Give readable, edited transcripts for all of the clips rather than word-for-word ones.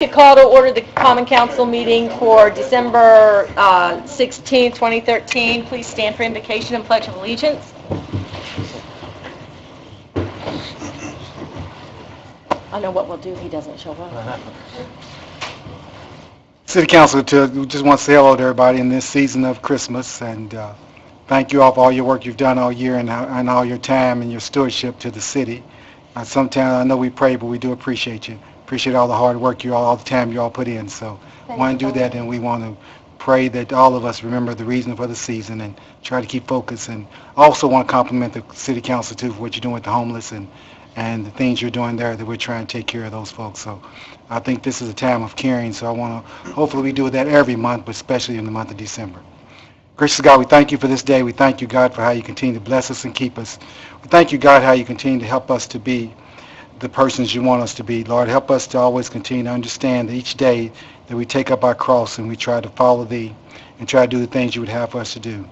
To call to order the Common Council meeting for December 16, 2013. Please stand for invocation and pledge of allegiance. I know what we'll do if he doesn't show up. City Council, we just want to say hello to everybody in this season of Christmas, and thank you all for all your work you've done all year and all your time and your stewardship to the city. Sometimes I know we pray, but we do appreciate you. Appreciate all the hard work you all the time you all put in. So want to do that, and we want to pray that all of us remember the reason for the season and try to keep focused. And also want to compliment the City Council too for what you're doing with the homeless and the things you're doing there, that we're trying to take care of those folks. So I think this is a time of caring, so I want to, hopefully we do that every month, but especially in the month of December. Gracious God, we thank you for this day. We thank you, God, for how you continue to bless us and keep us. We thank you, God, how you continue to help us to be the persons you want us to be. Lord, help us to always continue to understand that each day that we take up our cross and we try to follow thee and try to do the things you would have for us to do.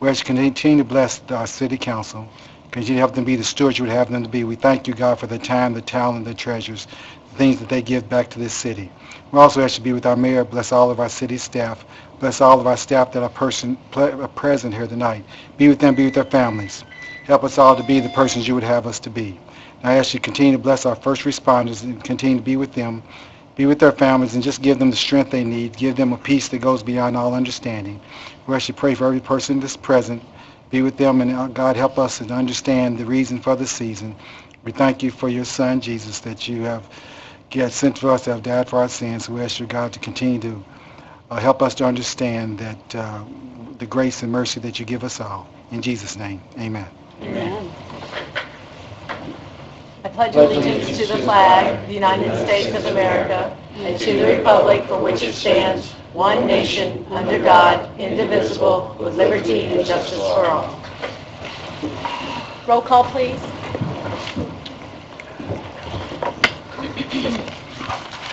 We ask you to continue to bless our city council, continue to help them be the stewards you would have them to be. We thank you, God, for the time, the talent, the treasures, the things that they give back to this city. We also ask you to be with our mayor, bless all of our city staff, bless all of our staff that are present here tonight. Be with them, be with their families. Help us all to be the persons you would have us to be. I ask you to continue to bless our first responders and continue to be with them, be with their families, and just give them the strength they need, give them a peace that goes beyond all understanding. We ask you to pray for every person that's present, be with them, and God, help us to understand the reason for the season. We thank you for your son, Jesus, that you have sent for us, to have died for our sins. We ask you, God, to continue to help us to understand that the grace and mercy that you give us all. In Jesus' name, amen. Amen. I pledge allegiance to the flag of the United States of America and to the republic for which it stands, one nation, under God, indivisible, with liberty and justice for all. Roll call, please.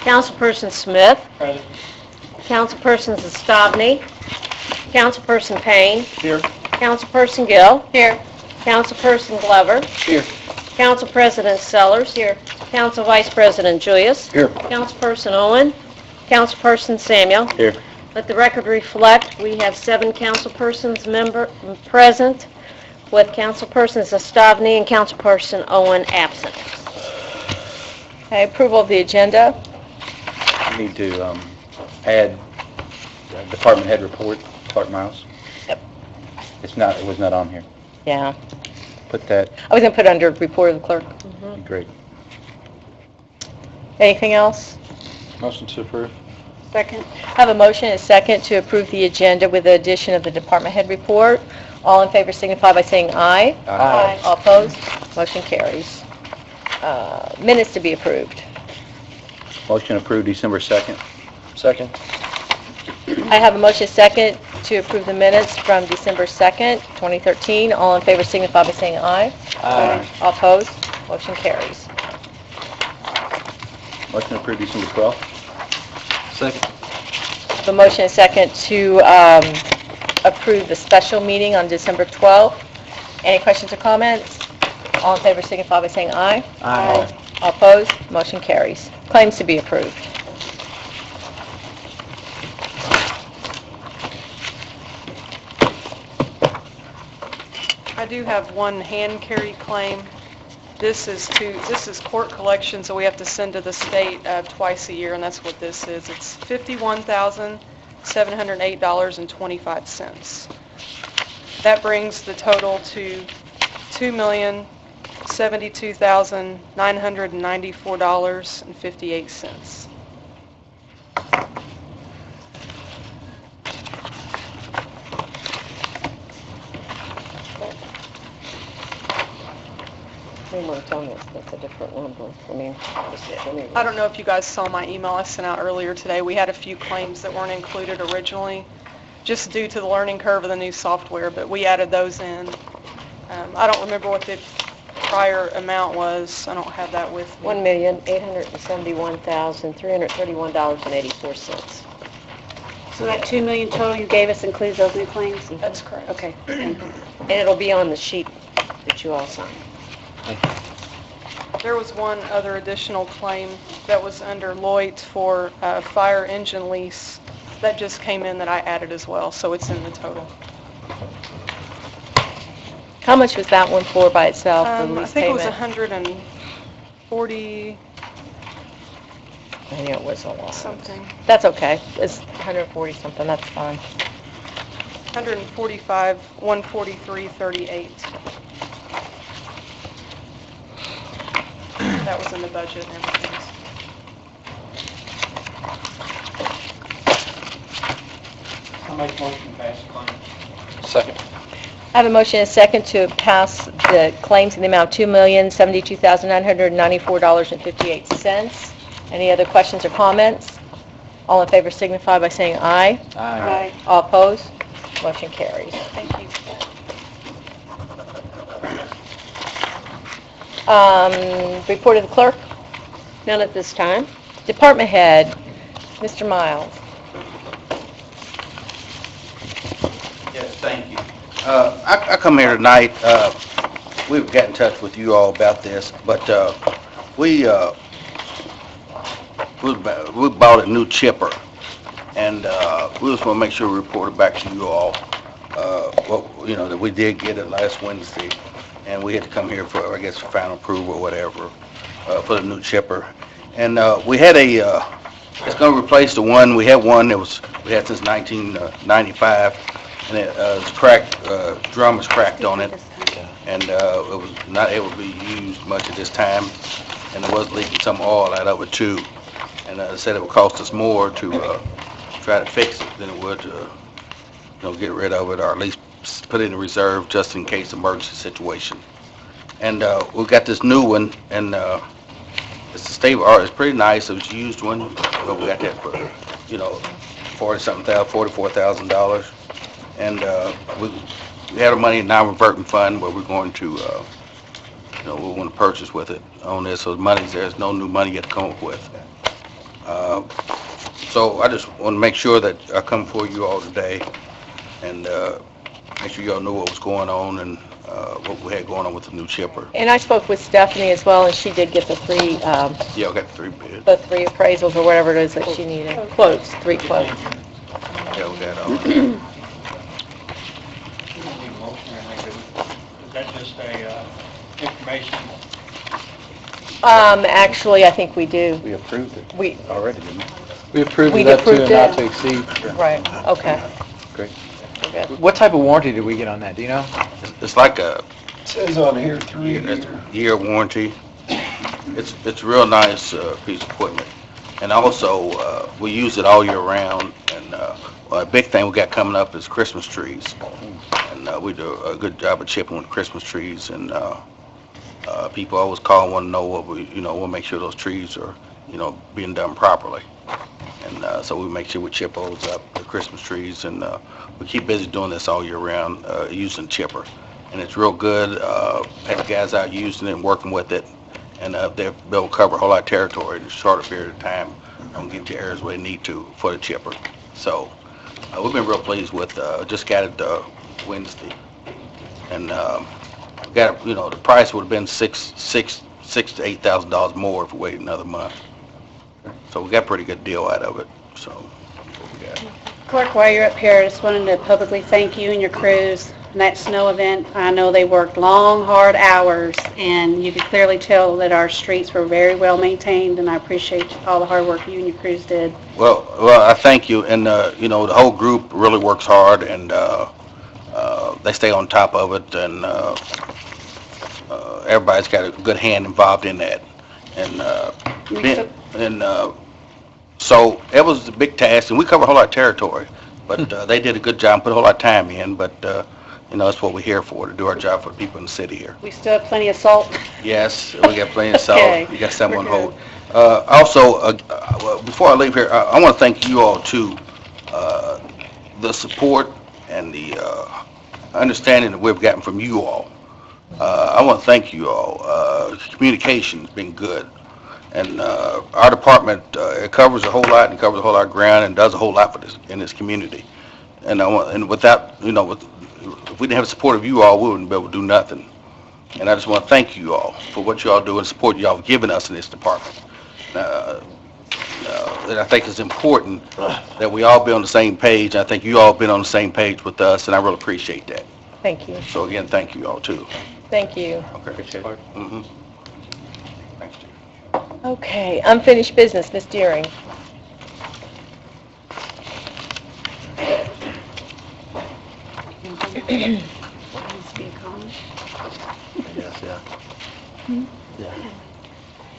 Councilperson Smith. Present. Councilperson Zastovny. Councilperson Payne. Here. Councilperson Gill. Here. Councilperson Glover. Here. Council President Sellers. Here. Council Vice President Julius. Here. Councilperson Owen. Councilperson Samuel. Here. Let the record reflect we have 7 councilpersons present, with Councilperson Zastovny and Councilperson Owen absent. Okay, approval of the agenda. We need to add department head report, Clark Miles. Yep. It was not on here. Yeah. Put that, I was going to put under report of the clerk. be great. Anything else? Motion to approve. Second. I have a motion and a second to approve the agenda with the addition of the department head report. All in favor signify by saying aye. Aye. All opposed? Motion carries. Minutes to be approved. Motion approved December 2nd. Second. I have a motion and a second to approve the minutes from December 2nd, 2013. All in favor signify by saying aye. Aye. All opposed? Motion carries. Motion approved December 12th. Second. I have a motion and a second to approve the special meeting on December 12th. Any questions or comments? All in favor signify by saying aye. Aye. All opposed? Motion carries. Claims to be approved. I do have one hand carry claim. This is court collection, so we have to send to the state twice a year, and that's what this is. It's $51,708.25. That brings the total to $2,072,994.58. You want to tell me that's a different number. I don't know if you guys saw my email I sent out earlier today. We had a few claims that weren't included originally, just due to the learning curve of the new software, but we added those in. I don't remember what the prior amount was. I don't have that with me. $1,871,331.84. So that $2 million total you gave us includes those new claims? That's correct. Okay. And it'll be on the sheet that you all signed. There was one other additional claim that was under Lloyd's for fire engine lease that just came in that I added as well, so it's in the total. How much was that one for by itself, the I lease think it was payment? 140 I knew it was a lot. something, That's okay. It's 140 something, that's fine. 145, 143.38. That was in the budget and everything. I make motion to pass claim. Second. I have a motion and a second to pass the claims in the amount of $2,072,994.58. Any other questions or comments? All in favor signify by saying aye. Aye. All opposed? Motion carries. Thank you. Report of the clerk? None at this time. Department head, Mr. Miles. Yes, thank you. I come here tonight, we've got in touch with you all about this, but we bought a new chipper, and we just want to make sure we report it back to you all, that we did get it last Wednesday, and we had to come here for, I guess, final approval or whatever, for the new chipper. And we had it's going to replace the one, we had one that we had since 1995, and it was cracked, drum was cracked on it, and it was not able to be used much at this time, and it was leaking some oil out of it too. And they said it would cost us more to try to fix it than it would to, get rid of it, or at least put it in reserve just in case emergency situation. And we got this new one, and it's a stable, it's pretty nice. It was a used one, but we got that for, $44,000. And we had our money in non-reverting fund where we're going to, we want to purchase with it on this. So the money's there. There's no new money yet to come up with. So I just want to make sure that I come before you all today and make sure you all knew what was going on and what we had going on with the new chipper. And I spoke with Stephanie as well, and she did get the three Yeah, I got the 3 bids. appraisals or whatever it is that she needed. Quotes, 3 quotes. Yeah, we got Need a motion or anything? Is that just a information? Actually, I think we do. We approved it We, already, didn't we? We approved We it up to approved and not it. to exceed. right, okay. Great. We're good. What type of warranty did we get on that, do you know? It's like a Says on here 3 year warranty. It's a real nice piece of equipment. And also, we use it all year round. And a big thing we got coming up is Christmas trees. And we do a good job of chipping with Christmas trees. And people always call and want to know what we'll make sure those trees are, being done properly. And so we make sure we chip those up, the Christmas trees. And we keep busy doing this all year round, using chipper. And it's real good. Had the guys out using it and working with it, and they'll be able to cover a whole lot of territory in a shorter period of time and get to areas where they need to for the chipper. So we've been real pleased with. Just got it Wednesday, and got the price would have been $6,000 to $8,000 more if we waited another month. So we got a pretty good deal out of it. So what we got. Clerk, while you're up here, I just wanted to publicly thank you and your crews in that snow event. I know they worked long, hard hours, and you could clearly tell that our streets were very well maintained, and I appreciate all the hard work you and your crews did. Well, I thank you, and the whole group really works hard, and they stay on top of it, and everybody's got a good hand involved in that, and so it was a big task, and we cover a whole lot of territory, but they did a good job, put a whole lot of time in, but that's what we're here for, to do our job for the people in the city here. We still have plenty of salt. Yes, we got plenty of salt. Okay. You got some on We're hold. Also, before I leave here, I want to thank you all too. The support and the understanding that we've gotten from you all. I want to thank you all. Communication's been good, and our department it covers a whole lot and covers a whole lot of ground and does a whole lot for in this community. And without if we didn't have the support of you all, we wouldn't be able to do nothing. And I just want to thank you all for what you all do and support you all have given us in this department. And I think it's important that we all be on the same page. I think you all have been on the same page with us, and I really appreciate that. Thank you. So again, thank you all too. Thank you. Okay. Appreciate it. Mhm. Thanks, Chief. Okay, unfinished business, Ms. Deering. Needs to be a comment.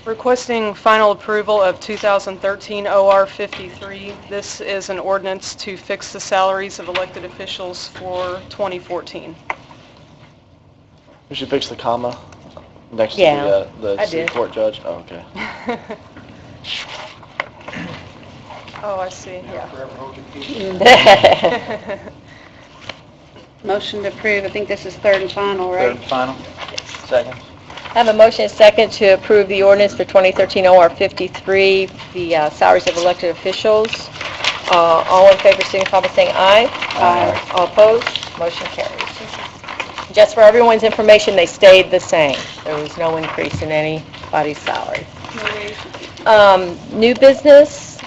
Requesting final approval of 2013 OR 53. This is an ordinance to fix the salaries of elected officials for 2014. We should fix the comma next Yeah, to the I city did. court judge. Oh, okay. Oh, I see, yeah. Motion to approve, I think this is third and final, Third right? and final? Second. I have a motion and second to approve the ordinance for 2013 OR 53, the salaries of elected officials. All in favor, signify by saying aye. Aye. All opposed, motion carries. Just for everyone's information, they stayed the same. There was no increase in anybody's salary. New business.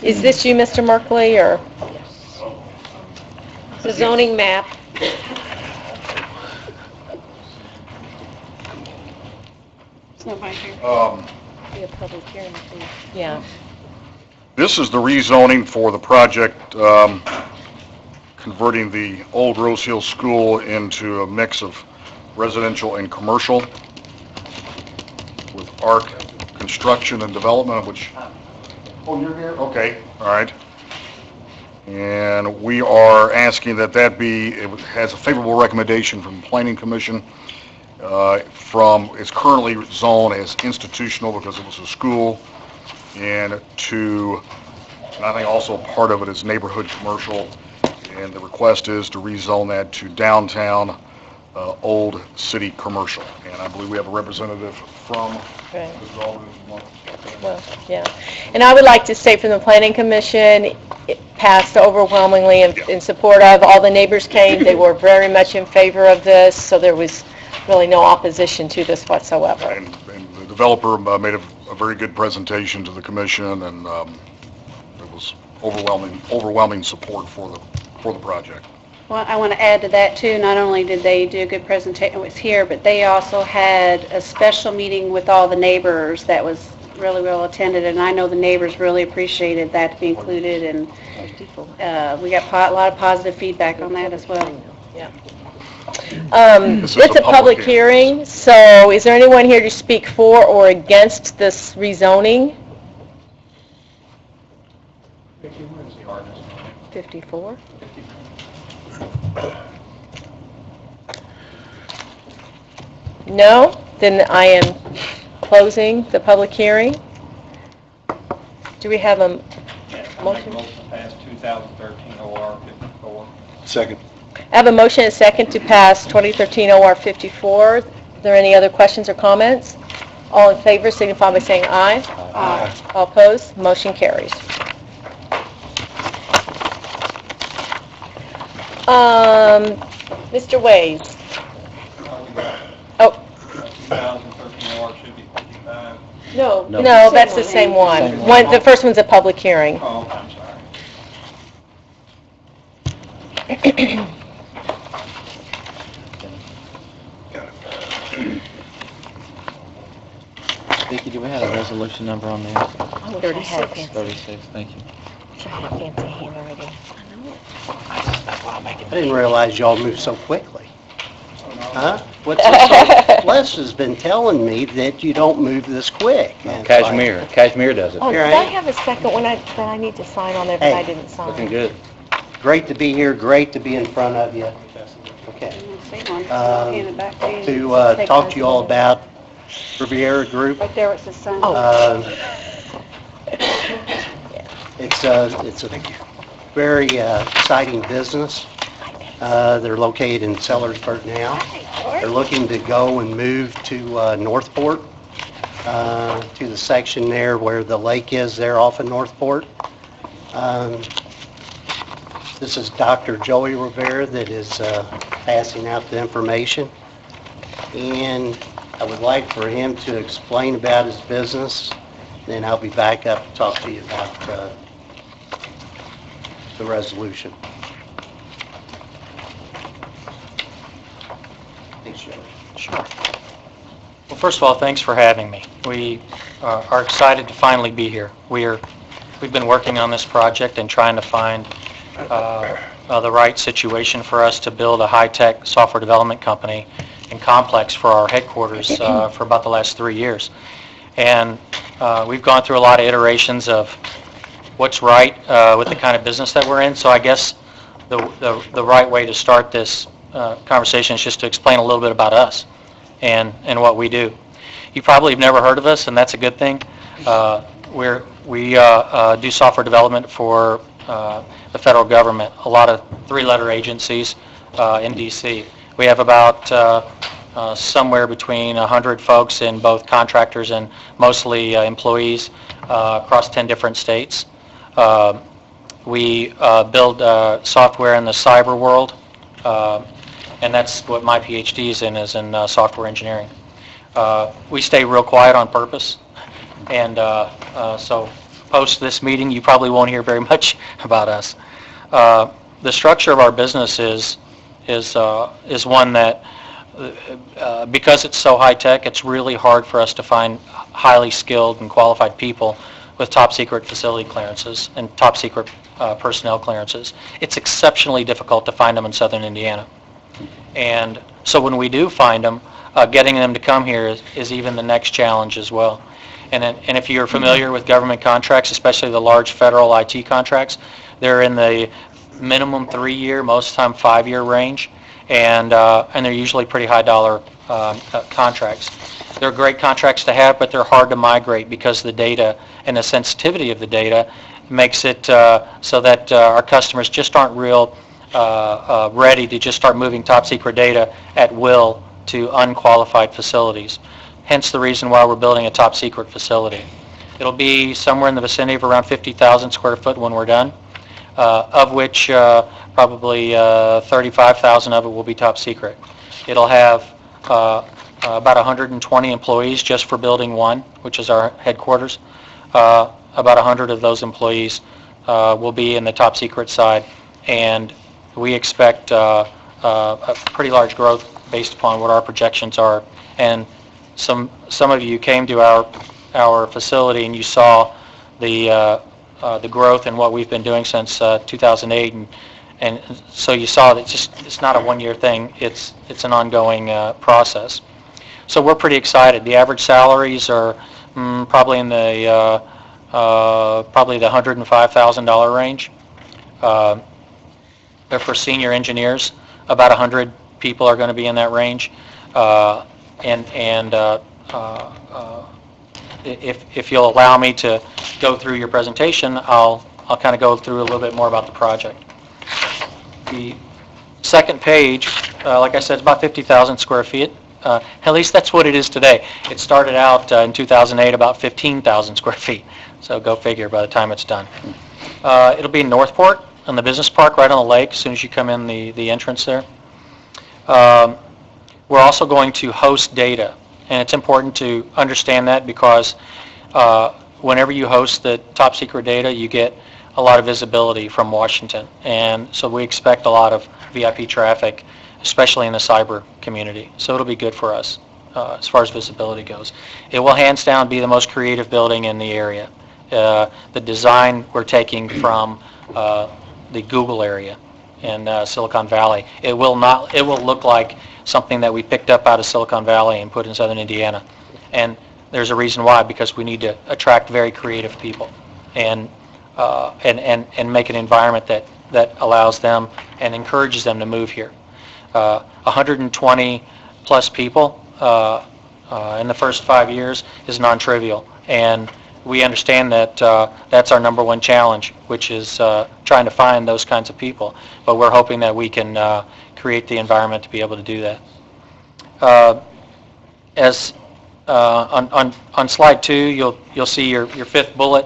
Is this you, Mr. Merkley, or? The zoning map. There's nobody here. Be a public hearing, please. Yeah. This is the rezoning for the project converting the old Rose Hill School into a mix of residential and commercial with ARC Construction and Development, which, oh, you're here? Okay, all right. And we are asking that it has a favorable recommendation from the Planning Commission it's currently zoned as institutional because it was a school, and I think also part of it is neighborhood commercial, and the request is to rezone that to downtown Old City Commercial. And I believe we have a representative from Right. the development. Well, yeah. And I would like to say from the Planning Commission, it passed overwhelmingly in support of. All the neighbors came. They were very much in favor of this, so there was really no opposition to this whatsoever. And the developer made a very good presentation to the commission, and it was overwhelming support for the project. Well, I want to add to that too, not only did they do a good presentation, it was here, but they also had a special meeting with all the neighbors that was really well attended, and I know the neighbors really appreciated that to be included, and we got a lot of positive feedback on that as well. Yeah. This is It's a public hearing, so is there anyone here to speak for or against this rezoning? 54? No? Then I am closing the public hearing. Do we have a motion? Motion to pass 2013 OR 54. Second. I have a motion and a second to pass 2013 OR 54. Are there any other questions or comments? All in favor signify by saying aye. Aye. All opposed, motion carries. Mr. Ways. Oh, 2013 OR should be 55. no, No. that's the same one. Same one. The first one's a public hearing. Oh, I'm sorry. Vicki, do we have a resolution number on there? 36. 36, thank you. I have a fancy handwriting. That's what I'll make it. I didn't realize y'all moved so quickly. Huh? What's this? Les has been telling me that you don't move this quick. And it's like, Cashmere does it. Oh, Here did I I am. have a second one that I need to sign on there, but I Hey. didn't sign? Looking good. Great to be here, great to be in front of you. Okay. Same one. I'll hand it back to you. To Take talk mine. to you all about Riviera Group. Right there, it says sign. Oh. It's a very exciting business. They're located in Sellersburg now. They're looking to go and move to Northport, to the section there where the lake is there off of Northport. This is Dr. Joey Rivera that is passing out the information. And I would like for him to explain about his business. Then I'll be back up to talk to you about the resolution. Thanks, Joey. Sure. Well, first of all, thanks for having me. We are excited to finally be here. We've been working on this project and trying to find the right situation for us to build a high-tech software development company and complex for our headquarters for about the last 3 years. And we've gone through a lot of iterations of what's right with the kind of business that we're in. So I guess the right way to start this conversation is just to explain a little bit about us and what we do. You probably have never heard of us, and that's a good thing. We do software development for the federal government, a lot of three-letter agencies in D.C. We have about somewhere between 100 folks in both contractors and mostly employees across 10 different states. We build software in the cyber world, and that's what my PhD is in software engineering. We stay real quiet on purpose, and so post this meeting you probably won't hear very much about us. The structure of our business is one that because it's so high tech, it's really hard for us to find highly skilled and qualified people with top secret facility clearances and top secret personnel clearances. It's exceptionally difficult to find them in southern Indiana. And so when we do find them, getting them to come here is even the next challenge as well. And if you're familiar with government contracts, especially the large federal IT contracts, they're in the minimum 3-year, most time 5-year range, and they're usually pretty high dollar contracts. They're great contracts to have, but they're hard to migrate because the data and the sensitivity of the data makes it so that our customers just aren't real ready to just start moving top secret data at will to unqualified facilities. Hence the reason why we're building a top secret facility. It'll be somewhere in the vicinity of around 50,000 square foot when we're done, of which probably 35,000 of it will be top secret. It'll have about 120 employees just for building 1, which is our headquarters. About 100 of those employees will be in the top secret side, and we expect a pretty large growth based upon what our projections are. And some of you came to our facility and you saw the growth and what we've been doing since 2008, and so you saw that it's not a one-year thing. It's an ongoing process. So we're pretty excited. The average salaries are probably in the $105,000 range. For senior engineers, about 100 people are going to be in that range. If you'll allow me to go through your presentation, I'll kind of go through a little bit more about the project. The second page, like I said, it's about 50,000 square feet. At least that's what it is today. It started out in 2008 about 15,000 square feet. So go figure by the time it's done. It'll be in Northport, in the business park right on the lake, as soon as you come in the entrance there. We're also going to host data, and it's important to understand that because whenever you host the top secret data, you get a lot of visibility from Washington, and so we expect a lot of VIP traffic, especially in the cyber community. So it'll be good for us as far as visibility goes. It will hands down be the most creative building in the area. The design we're taking from the Google area in Silicon Valley. It will look like something that we picked up out of Silicon Valley and put in southern Indiana. And there's a reason why, because we need to attract very creative people and make an environment that allows them and encourages them to move here. 120 plus people in the first 5 years is non-trivial, and we understand that that's our number one challenge, which is trying to find those kinds of people. But we're hoping that we can create the environment to be able to do that. On slide 2, you'll see your fifth bullet,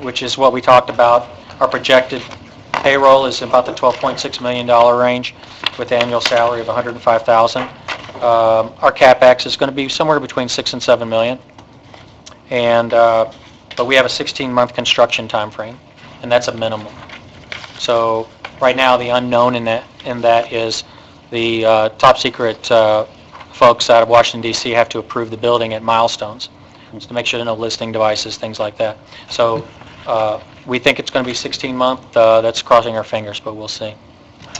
which is what we talked about, our projected Payroll is about the $12.6 million range with annual salary of $105,000. Our CapEx is going to be somewhere between $6 and $7 million. And, but we have a 16-month construction time frame, and that's a minimum. So right now, the unknown in that is the top secret folks out of Washington, D.C. have to approve the building at milestones to make sure there are no listening devices, things like that. So we think it's going to be 16-month. That's crossing our fingers, but we'll see.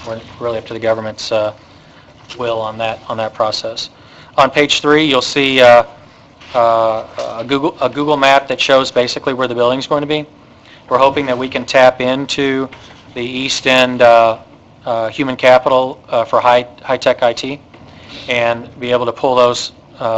We're really up to the government's will on that process. On page 3, you'll see a Google map that shows basically where the building's going to be. We're hoping that we can tap into the East End human capital for high-tech IT and be able to pull those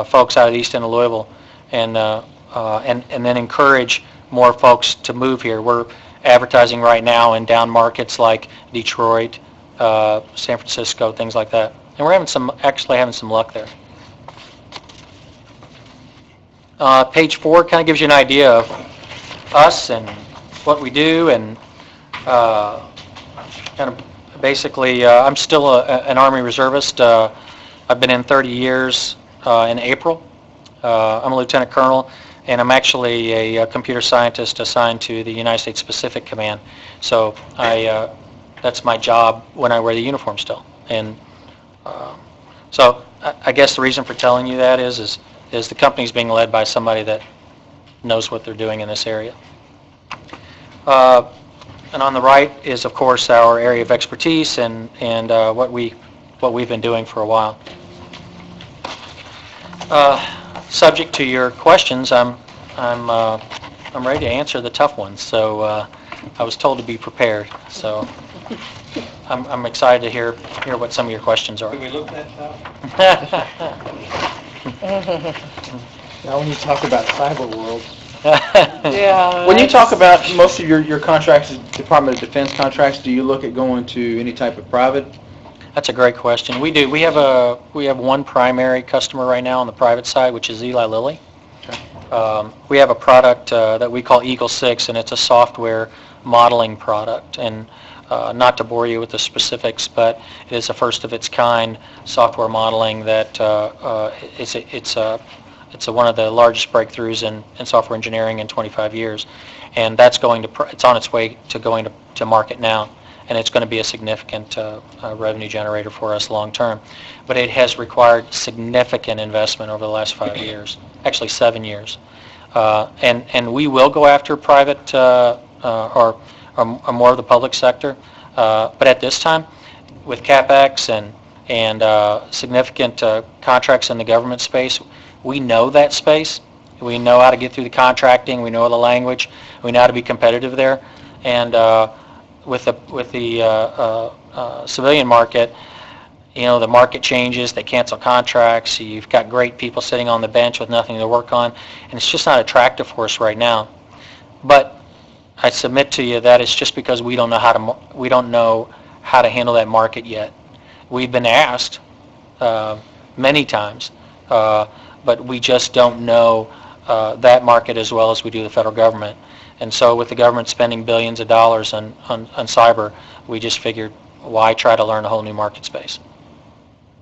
folks out of the East End of Louisville and then encourage more folks to move here. We're advertising right now in down markets like Detroit, San Francisco, things like that. And we're actually having some luck there. Page 4 kind of gives you an idea of us and what we do, and kind of basically, I'm still an Army reservist. I've been in 30 years in April. I'm a lieutenant colonel, and I'm actually a computer scientist assigned to the United States Pacific Command. So that's my job when I wear the uniform still. And so I guess the reason for telling you that is the company's being led by somebody that knows what they're doing in this area. And on the right is, of course, our area of expertise and what we've been doing for a while. Subject to your questions, I'm ready to answer the tough ones. So I was told to be prepared. So I'm excited to hear what some of your questions are. Do we look that tough? Now when you talk about cyber world, Yeah. when you talk about most of your contracts, Department of Defense contracts, do you look at going to any type of private? That's a great question. We do. We have one primary customer right now on the private side, which is Eli Lilly. Okay. We have a product that we call Eagle 6, and it's a software modeling product. And not to bore you with the specifics, but it is a first of its kind software modeling that it's one of the largest breakthroughs in software engineering in 25 years. And that's it's on its way to going to market now. And it's going to be a significant revenue generator for us long term. But it has required significant investment over the last 5 years, actually 7 years. And we will go after private or more of the public sector. But at this time, with CapEx and significant contracts in the government space, we know that space. We know how to get through the contracting. We know the language. We know how to be competitive there. And with the civilian market, the market changes. They cancel contracts. You've got great people sitting on the bench with nothing to work on, and it's just not attractive for us right now. But I submit to you that it's just because we don't know how to handle that market yet. We've been asked many times, but we just don't know that market as well as we do the federal government. And so with the government spending billions of dollars on cyber, we just figured, why try to learn a whole new market space?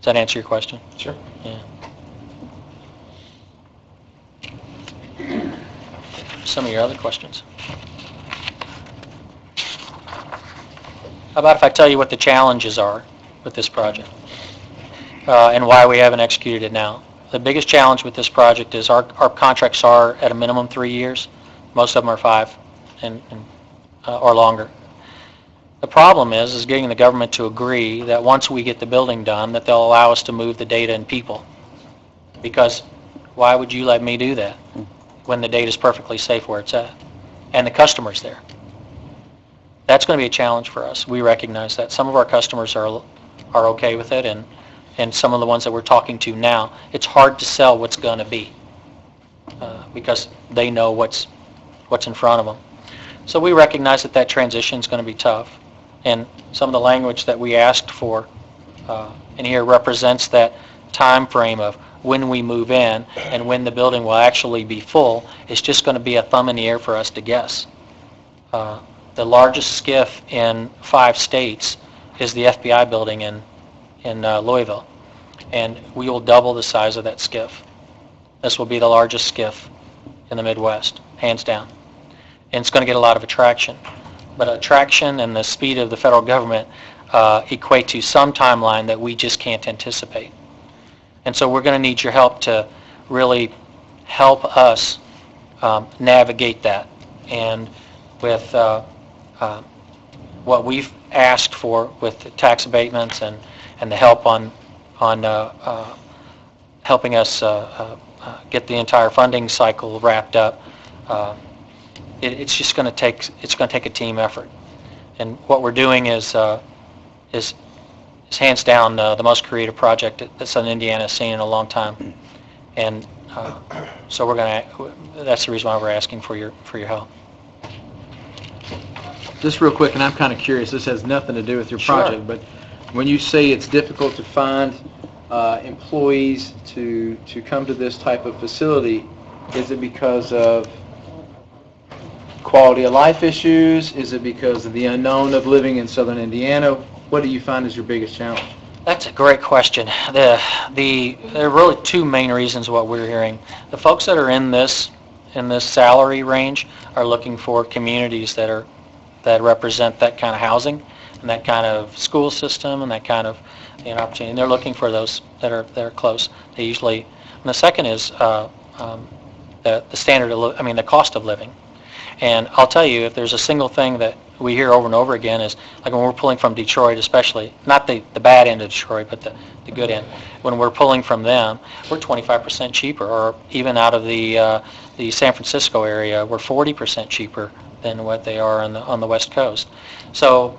Does that answer your question? Sure. Yeah. Some of your other questions? How about if I tell you what the challenges are with this project and why we haven't executed it now? The biggest challenge with this project is our contracts are at a minimum 3 years. Most of them are 5 or longer. The problem is getting the government to agree that once we get the building done, that they'll allow us to move the data and people. Because why would you let me do that when the data is perfectly safe where it's at and the customer's there? That's going to be a challenge for us. We recognize that. Some of our customers are okay with it, and some of the ones that we're talking to now, it's hard to sell what's going to be because they know what's in front of them. So we recognize that transition is going to be tough. And some of the language that we asked for in here represents that time frame of when we move in and when the building will actually be full. It's just going to be a thumb in the air for us to guess. the largest SCIF in 5 states is the FBI building in Louisville, and we will double the size of that SCIF. This will be the largest SCIF in the Midwest, hands down. And it's going to get a lot of attraction. But attraction and the speed of the federal government equate to some timeline that we just can't anticipate. And so we're going to need your help to really help us navigate that. And with what we've asked for with the tax abatements and the help on helping us get the entire funding cycle wrapped up, it's just going to take a team effort. And what we're doing is hands down the most creative project that Southern Indiana has seen in a long time. And so that's the reason why we're asking for your help. Just real quick, and I'm kind of curious, this has nothing to do with your Sure. project, but when you say it's difficult to find employees to come to this type of facility, is it because of quality of life issues? Is it because of the unknown of living in Southern Indiana? What do you find is your biggest challenge? That's a great question. There are really 2 main reasons what we're hearing. The folks that are in this salary range are looking for communities that represent that kind of housing and that kind of school system and that kind of opportunity. And they're looking for those that are close. They usually. And the second is the standard of the cost of living. And I'll tell you, if there's a single thing that we hear over and over again is, like when we're pulling from Detroit especially, not the bad end of Detroit, but the good end, when we're pulling from them, we're 25% cheaper, or even out of the San Francisco area, we're 40% cheaper than what they are on the West Coast. So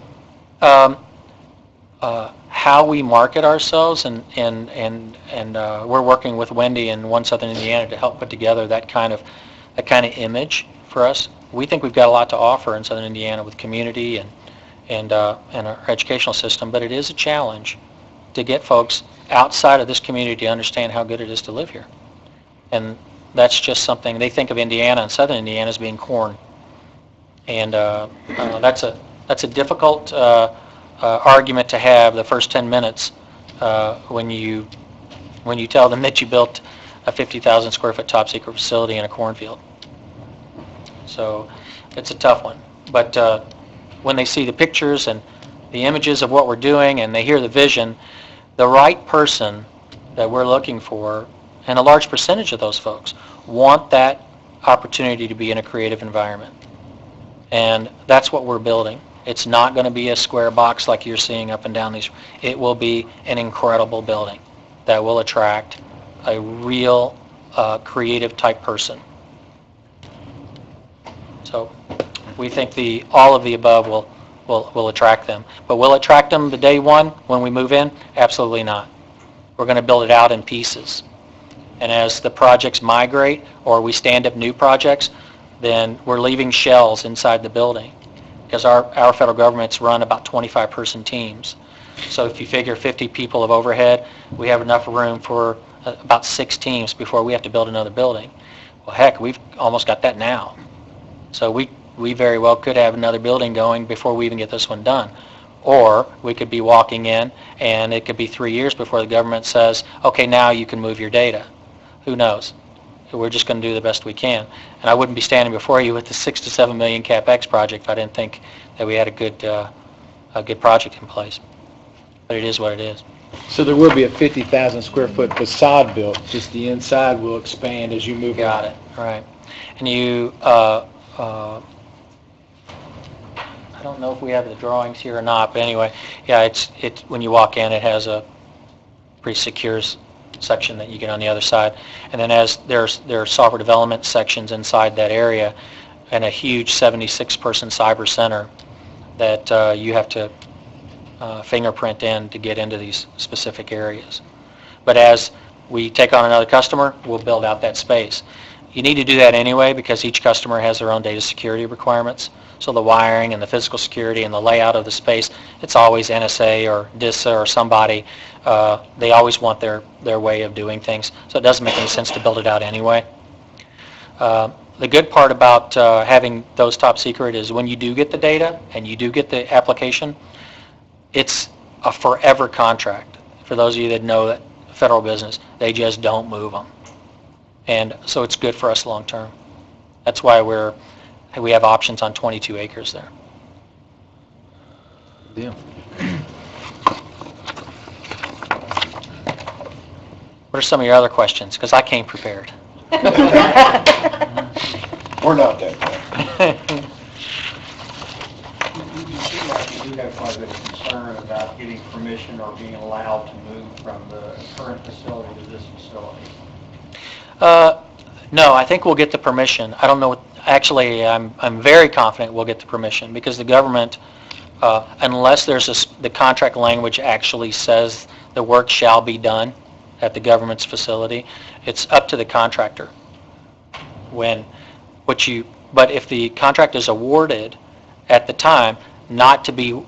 how we market ourselves, and we're working with Wendy and One Southern Indiana to help put together that kind of image for us. We think we've got a lot to offer in Southern Indiana with community and our educational system, but it is a challenge to get folks outside of this community to understand how good it is to live here. And that's just something, they think of Indiana and Southern Indiana as being corn. And that's a difficult argument to have the first 10 minutes when you tell them that you built a 50,000 square foot top secret facility in a cornfield. So it's a tough one. But when they see the pictures and the images of what we're doing and they hear the vision, the right person that we're looking for, and a large percentage of those folks, want that opportunity to be in a creative environment. And that's what we're building. It's not going to be a square box like you're seeing up and down these. It will be an incredible building that will attract a real creative type person. So we think all of the above will attract them. But will it attract them the day one when we move in? Absolutely not. We're going to build it out in pieces. And as the projects migrate or we stand up new projects, then we're leaving shells inside the building, because our federal government's run about 25-person teams. So if you figure 50 people of overhead, we have enough room for about 6 teams before we have to build another building. Well, heck, we've almost got that now. So we very well could have another building going before we even get this one done. Or we could be walking in and it could be 3 years before the government says, okay, now you can move your data. Who knows? We're just going to do the best we can. And I wouldn't be standing before you with the $6 to $7 million CapEx project if I didn't think that we had a good project in place. But it is what it is. So there will be a 50,000 square foot facade built, just the inside will expand as you move Got on. it, right. And you, I don't know if we have the drawings here or not, but anyway, yeah, it's when you walk in, it has a pretty secure section that you get on the other side. And then as there are software development sections inside that area, and a huge 76-person cyber center that you have to fingerprint in to get into these specific areas. But as we take on another customer, we'll build out that space. You need to do that anyway because each customer has their own data security requirements. So the wiring and the physical security and the layout of the space, it's always NSA or DISA or somebody. They always want their way of doing things. So it doesn't make any sense to build it out anyway. the good part about having those top secret is when you do get the data and you do get the application, it's a forever contract. For those of you that know that federal business, they just don't move them. And so it's good for us long term. That's why we have options on 22 acres there. Deal. What are some of your other questions? Because I came prepared. We're not that bad. You seem like you do have quite a bit of concern about getting permission or being allowed to move from the current facility to this facility. No, I think we'll get the permission. I don't know, actually, I'm very confident we'll get the permission because the government, unless the contract language actually says the work shall be done at the government's facility, it's up to the contractor. But if the contract is awarded at the time not to be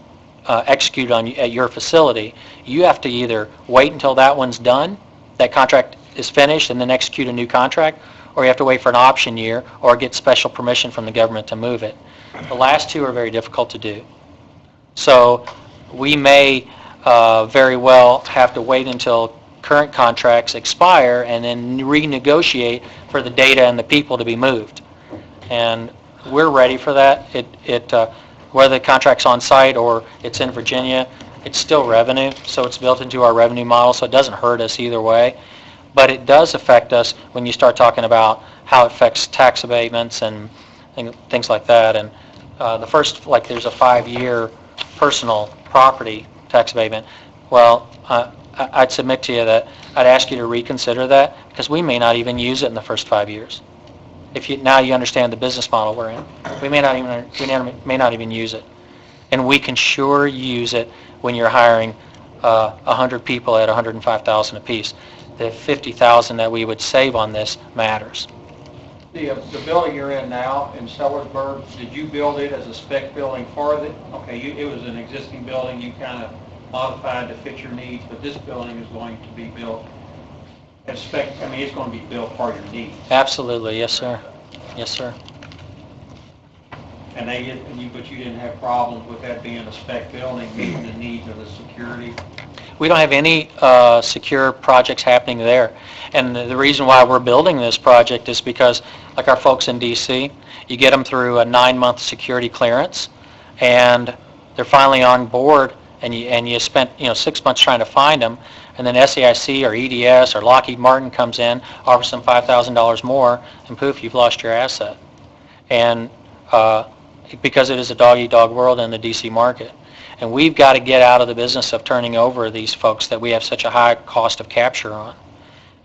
executed at your facility, you have to either wait until that one's done, that contract is finished, and then execute a new contract, or you have to wait for an option year or get special permission from the government to move it. The last two are very difficult to do. So we may very well have to wait until current contracts expire and then renegotiate for the data and the people to be moved. And we're ready for that. Whether the contract's on site or it's in Virginia, it's still revenue, so it's built into our revenue model, so it doesn't hurt us either way. But it does affect us when you start talking about how it affects tax abatements and things like that. And the first, like there's a 5-year personal property tax abatement. Well, I'd submit to you that I'd ask you to reconsider that because we may not even use it in the first 5 years. Now you understand the business model we're in. We may not even use it. And we can sure use it when you're hiring 100 people at $105,000 apiece. The $50,000 that we would save on this matters. The building you're in now in Sellersburg, did you build it as a spec building for it? Okay, it was an existing building, you kind of modified to fit your needs, but this building is going to be built as spec, I mean, it's going to be built for your needs. Absolutely, yes, sir. Yes, sir. But you didn't have problems with that being a spec building, meeting the needs of the security? We don't have any secure projects happening there. And the reason why we're building this project is because, like our folks in D.C., you get them through a 9-month security clearance, and they're finally on board, and you spent 6 months trying to find them, and then SAIC or EDS or Lockheed Martin comes in, offers them $5,000 more, and poof, you've lost your asset. And because it is a dog-eat-dog world in the D.C. market. And we've got to get out of the business of turning over these folks that we have such a high cost of capture on.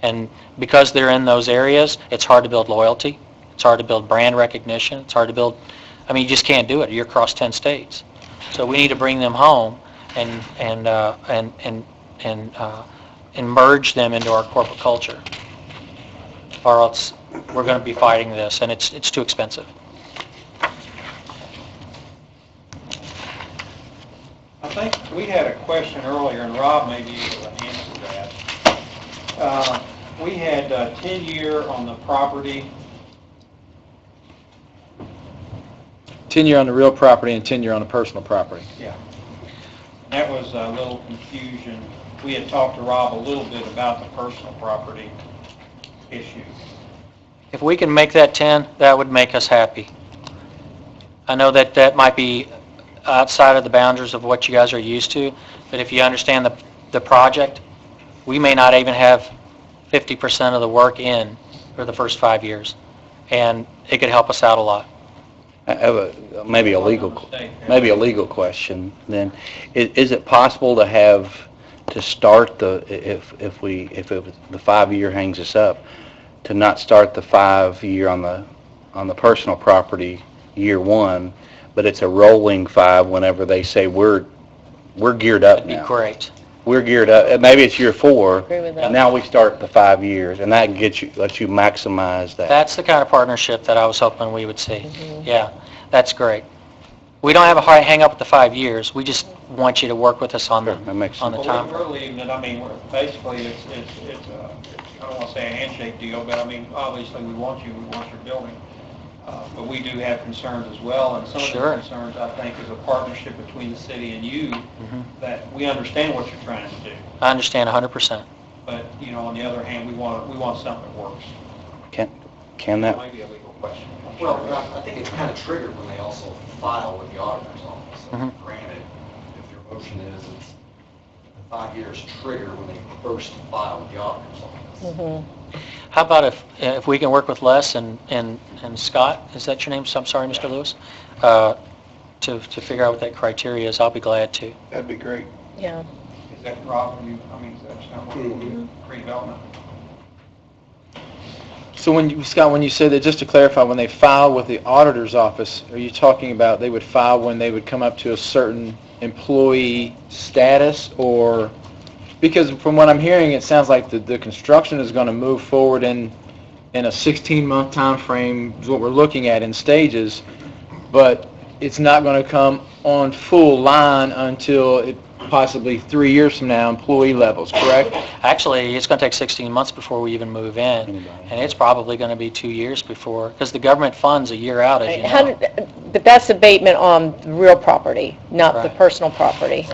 And because they're in those areas, it's hard to build loyalty. It's hard to build brand recognition. It's hard to build, you just can't do it. You're across 10 states. So we need to bring them home and merge them into our corporate culture. Or else we're going to be fighting this, and it's too expensive. I think we had a question earlier, and Rob may be able to answer that. We had 10-year on the property. 10-year on the real property and 10-year on the personal property. Yeah. That was a little confusion. We had talked to Rob a little bit about the personal property issue. If we can make that 10, that would make us happy. I know that might be outside of the boundaries of what you guys are used to, but if you understand the project, we may not even have 50% of the work in for the first 5 years, and it could help us out a lot. I have maybe a legal question then. Is it possible to start if the 5-year hangs us up, to not start the 5-year on the personal property year 1, but it's a rolling 5 whenever they say we're geared up now. That'd be great. We're geared up. Maybe it's year 4. Agree with that. And now we start the 5 years, and that lets you maximize that. That's the kind of partnership that I was hoping we would see. Yeah, that's great. We don't have a hard hang up with the 5 years. We just want you to work with us on the time. We're leaving it, basically it's I don't want to say a handshake deal, but obviously we want your building. But we do have concerns as well, and some of Sure. those concerns, I think, is a partnership between the city and you, that we understand what you're trying to do. I understand 100%. But, you know, on the other hand, we want something that works. Can that, That might be a legal question. Well, I think it's kind of triggered when they also file with the auditor's office. So granted, if your motion is it's 5 years trigger when they first file with the auditor's office. How about if we can work with Les and Scott, is that your name? I'm sorry, Mr. Lewis, to figure out what that criteria is, I'll be glad to. That'd be great. Yeah. Is that Rob, is that something redevelopment? So Scott, when you say that, just to clarify, when they file with the auditor's office, are you talking about they would file when they would come up to a certain employee status, or, because from what I'm hearing, it sounds like the construction is going to move forward in a 16-month time frame is what we're looking at in stages, but it's not going to come on full line until possibly 3 years from now, employee levels, correct? Actually, it's going to take 16 months before we even move in, and it's probably going to be 2 years before, because the government funds a year out, as you know. But that's abatement on real property, not the Right. personal property.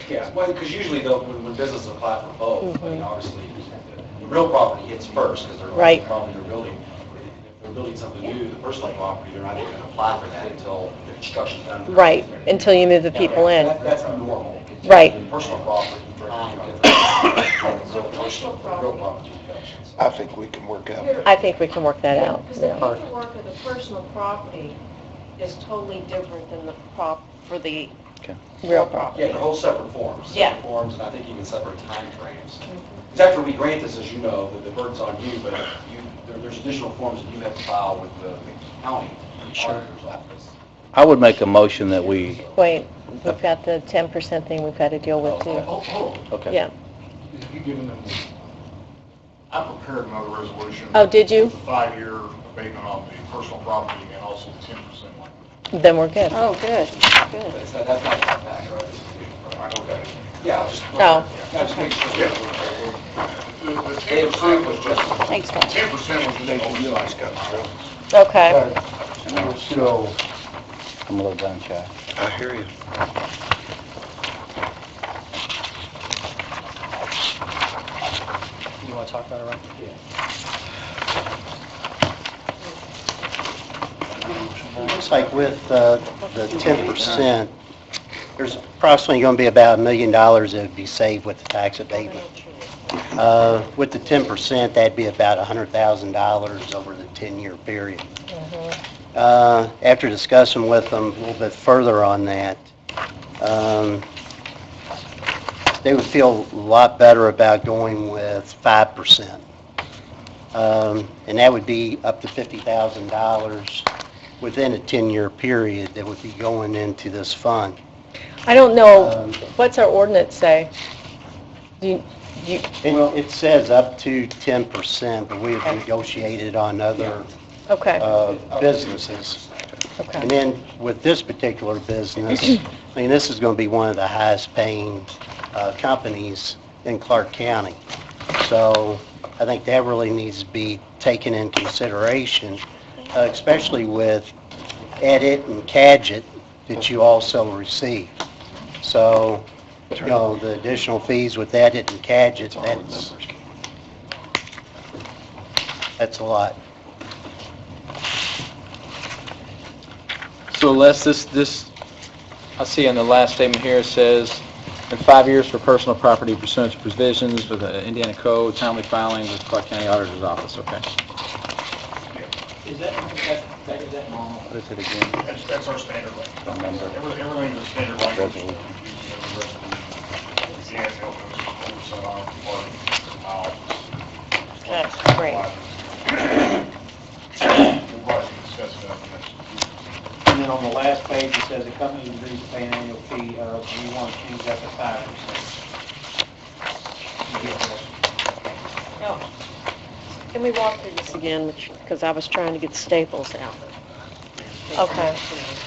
Yeah, well, because usually though, when businesses apply for both, I mean, obviously, the real property hits first because they're Right. probably they're building. If they're building something new, the personal property, they're not even going to apply for that until the construction's done. Right, until you move the people in. That's normal. Right. The personal property, time difference. So personal, real property deductions. I think we can work out. I think we can work that out. Because the Yeah. paperwork of the personal property is totally different than the for the Real property. Yeah, they're whole separate forms. Yeah. Separate forms, and I think even separate time frames. Because after we grant this, as you know, the burden's on you, but there's additional forms that you have to file with the county auditor's office. I would make a motion that we, Wait, we've got the 10% thing we've got to deal with too. okay. Yeah. You giving them, I prepared another resolution. Oh, did you? With a 5-year abatement on the personal property and also the 10% one. Then we're good. Oh, good, good. That's not that back, right? Okay. Yeah, I'll just. Oh. Yeah, just make sure. The They approved with just. Thanks, Tom. 10% was just on the size. Okay. So, I'm a little gun shy. I hear you. You want to talk about it, Ron? Looks like with the 10%, there's approximately going to be about $1 million that would be saved with the tax abatement. With the 10%, that'd be about $100,000 over the 10-year period. After discussing with them a little bit further on that, they would feel a lot better about going with 5%. And that would be up to $50,000 within a 10-year period that would be going into this fund. I don't know, what's our ordinance say? Do you, It says up to 10%, but we have negotiated on other okay, businesses. And okay. then with this particular business, I mean, this is going to be one of the highest paying companies in Clark County. So I think that really needs to be taken in consideration, especially with Edit and Cadget that you also receive. So, you know, the additional fees with Edit and Cadget, that's a lot. So Les, this, I see on the last statement here, it says, in 5 years for personal property pursuant to provisions of the Indiana Code, timely filing with Clark County Auditor's Office, okay? Is that normal? What is it again? That's our standard rate. Remember. Everything's a standard rate. Resolution. Yeah, it's helping us 4% on Okay, great. We'll probably discuss that next. And then on the last page, it says the company agrees to pay an annual fee of, and you want to change that to 5%. You get this? Oh. Can we walk through this again, because I was trying to get staples out. Okay.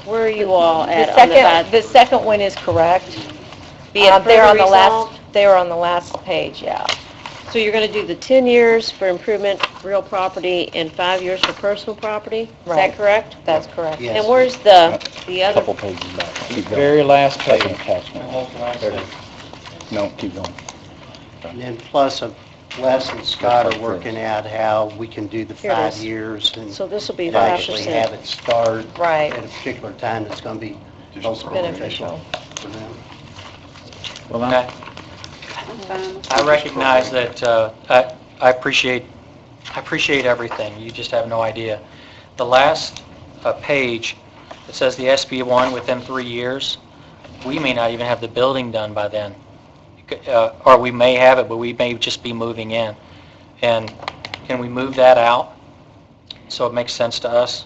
Where are you all The at on second, the second one is correct. Be it They're on further the last, resolved? they were on the last page, yeah. So you're going to do the 10 years for improvement, real property, and 5 years for personal property? Is Right. that correct? That's correct. Yes. And where's the other? Couple pages back. Keep going. Very last page. Second attachment. There it is. No, keep going. And then plus, Les and Scott are working out how we can do the Here it 5 is. years and So this will be and 5%. actually have it start Right. at a particular time that's going to be most Beneficial. for them. Okay. I recognize that, I appreciate everything, you just have no idea. The last page, it says the SB1 within 3 years, we may not even have the building done by then. Or we may have it, but we may just be moving in. And can we move that out so it makes sense to us?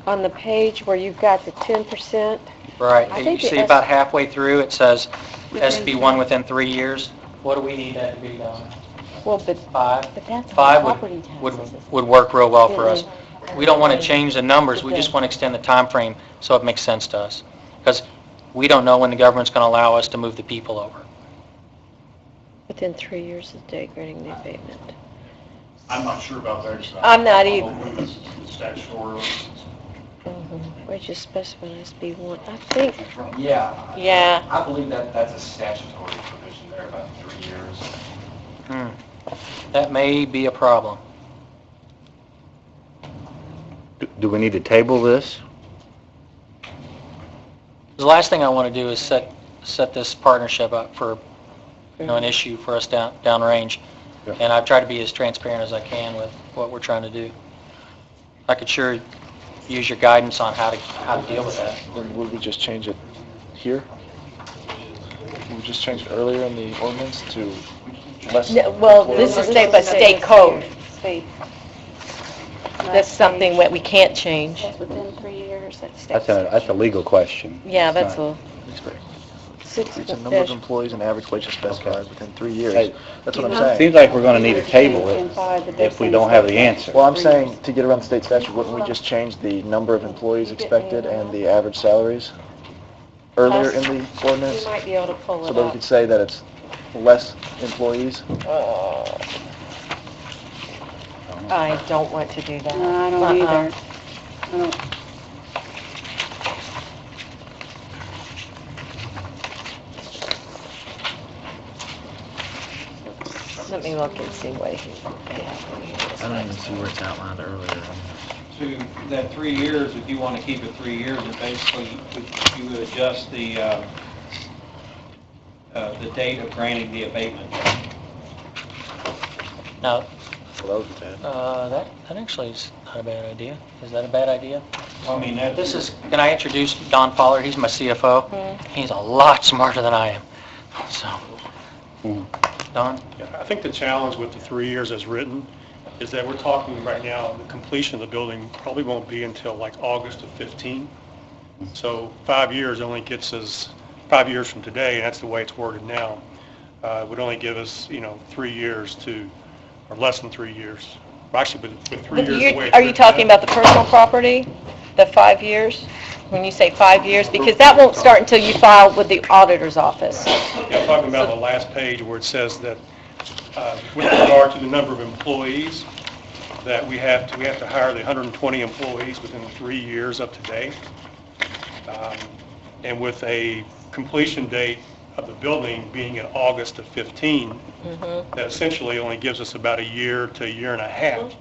On the page where you've got the 10%, Right, I you think the see about halfway through, it says SB1 within 3 years. What do we need that to be done? well, but 5? that's on 5 property would taxes. would work real well for us. We don't want to change the numbers, we just want to extend the time frame so it makes sense to us. Because we don't know when the government's going to allow us to move the people over. Within 3 years of date granting the abatement. I'm not sure about that. I'm not either. Statutory. Where'd you specify SB1? I think, Yeah. yeah. I believe that that's a statutory provision there, about 3 years. That may be a problem. Do we need to table this? The last thing I want to do is set this partnership up for, an issue for us downrange. Yeah. And I've tried to be as transparent as I can with what we're trying to do. I could sure use your guidance on how to deal with that. Then would we just change it here? Would we just change it earlier in the ordinance to less? No, well, this is state by state code. That's something that we can't change. That's within 3 years, that's state. That's a legal question. Yeah, It's that's not- It's a number of employees and average wage is specified within 3 years. Hey, That's what I'm saying. Seems like we're going to need to table it if we don't have the answer. Well, I'm saying, to get around the state statute, wouldn't we just change the number of employees expected and the average salaries earlier in the You ordinance? might be able to pull So it that we up. could say that it's less employees? I don't want to do that. No, I don't Uh-uh. either. I don't- Let me look and see what he... I don't even see where it's outlined earlier. To that 3 years, if you want to keep it 3 years, it basically, you would adjust the date of granting the abatement. Now, Well, that was bad. that actually is not a bad idea. Is that a bad idea? I mean, that's... This is, can I introduce Don Pollard? He's my CFO. He's a lot smarter than I am. So, Don? Yeah, I think the challenge with the 3 years as written is that we're talking right now, the completion of the building probably won't be until like August of 15. So 5 years only gets us, 5 years from today, and that's the way it's worded now, would only give us, 3 years to, or less than 3 years. Well, actually, with 3 But years you- away. Are you talking about the personal property, the 5 years? When you say 5 years? Because that won't start until you file with the auditor's office. Yeah, I'm talking about the last page where it says that with regard to the number of employees, that we have to hire the 120 employees within 3 years of today. And with a completion date of the building being in August of 15, that essentially only gives us about a year to a year and a half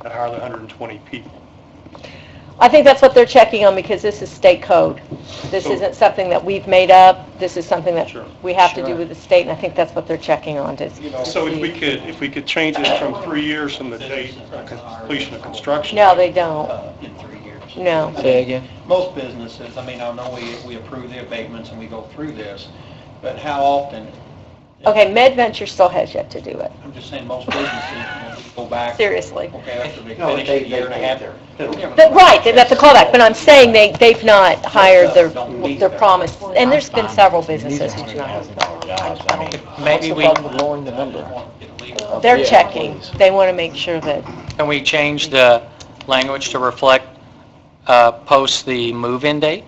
to hire the 120 people. I think that's what they're checking on because this is state code. This isn't something that we've made up. This is something that Sure. we have to do with the state, and I think that's what they're checking on. to So see. if we could change it from 3 years from the date of completion of construction. No, they don't. In 3 years. No. Say again? Most businesses, I mean, I know we approve the abatements and we go through this, but how often, Okay, MedVenture still has yet to do it. I'm just saying, most businesses, go back. Seriously. Okay, after they No, finish they- a year and a half. Right, that's a callback, but I'm saying they've not hired their promise, and there's been several businesses who do not have. Maybe we, Lowering the number. They're checking. They want to make sure that, can we change the language to reflect, post the move-in date?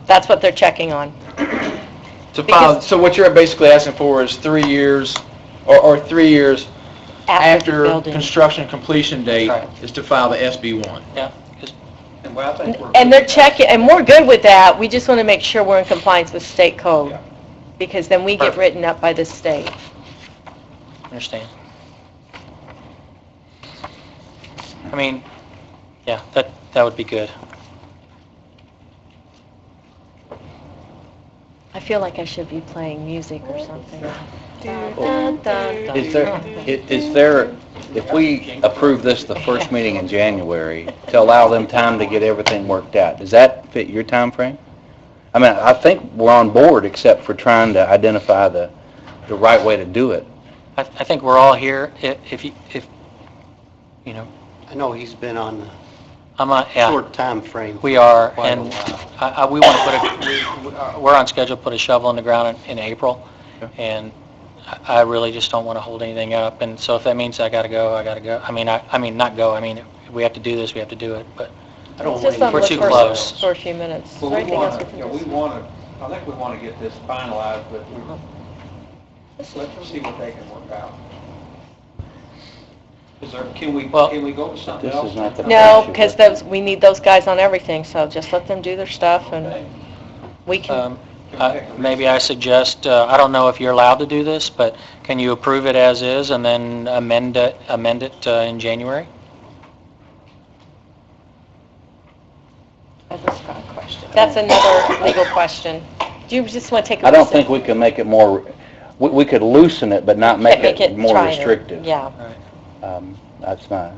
that's what they're checking on. To file, so what you're basically asking for is 3 years Or 3 years After the after building. construction completion date Right. is to file the SB1. Yeah. And well, I think we're... And they're checking, and we're good with that. We just want to make sure we're in compliance with state code. Yeah. Because then we get Perfect. written up by the state. Understand. I mean, yeah, that would be good. I feel like I should be playing music or something. Is there, if we approve this the first meeting in January, to allow them time to get everything worked out, does that fit your time frame? I mean, I think we're on board except for trying to identify the right way to do it. I think we're all here. If you know, I know he's been on the I'm a, yeah. short time frame. We are, Quite a and while. we want to we're on schedule to put a shovel in the ground in April, and I really just don't want to hold anything up, and so if that means I gotta go, I gotta go. I mean, not go, I mean, if we have to do this, we have to do it, but I don't It's want just on to... We're the too first- close. For a few minutes. Is Well, there we anything else want we to, can we do? want to, I think we want to get this finalized, but let's see what they can work out. Is there, can we go to something This else? is not the- No, because we need those guys on everything, so just let them do their stuff and we can, maybe I suggest, I don't know if you're allowed to do this, but can you approve it as is and then amend it in January? that's another legal question. Do you just want to take a I don't listen? think we can make it more, we could loosen it, but not make Can't it more try it. restrictive. Yeah. That's my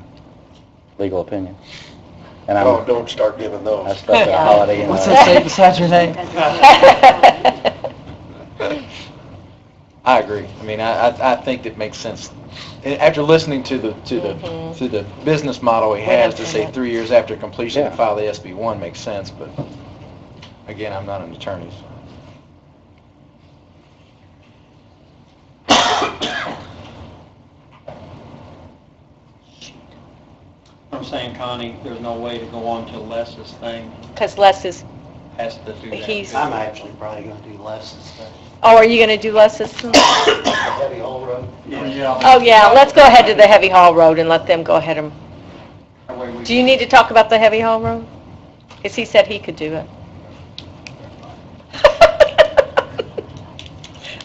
legal opinion. And Oh, I'm, don't start giving I those. stuck at a Holiday Inn. What's that say beside your name? I agree. I mean, I think it makes sense. After listening to the business model he has, to say 3 years after completion to Yeah. file the SB1 makes sense, but again, I'm not an attorney. So. I'm saying, Connie, there's no way to go on to Les's thing, Because Les is, has to do that. He's- I'm actually probably going to do less this thing. oh, are you going to do Les's? Heavy haul road. Yeah. Oh, yeah, let's go ahead to the heavy haul road and let them go ahead and, That way we- do you need to talk about the heavy haul road? Because he said he could do it.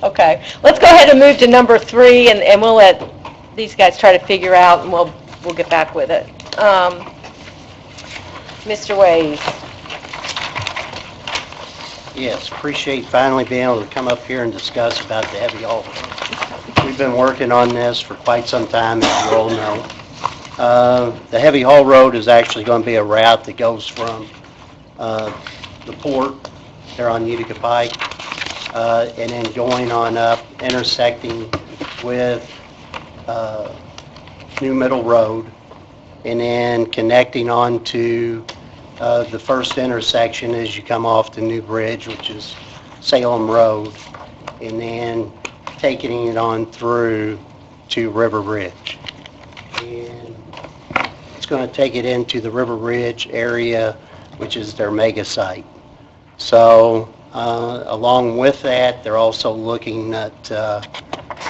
Okay, let's go ahead and move to number 3, and we'll let these guys try to figure out, and we'll get back with it. Mr. Ways. Yes, appreciate finally being able to come up here and discuss about the heavy haul. We've been working on this for quite some time, as you all know. The heavy haul road is actually going to be a route that goes from the port there on Utica Pike, and then going on up, intersecting with New Middle Road, and then connecting on to the first intersection as you come off the new bridge, which is Salem Road, and then taking it on through to River Ridge. And it's going to take it into the River Ridge area, which is their mega site. So along with that, they're also looking at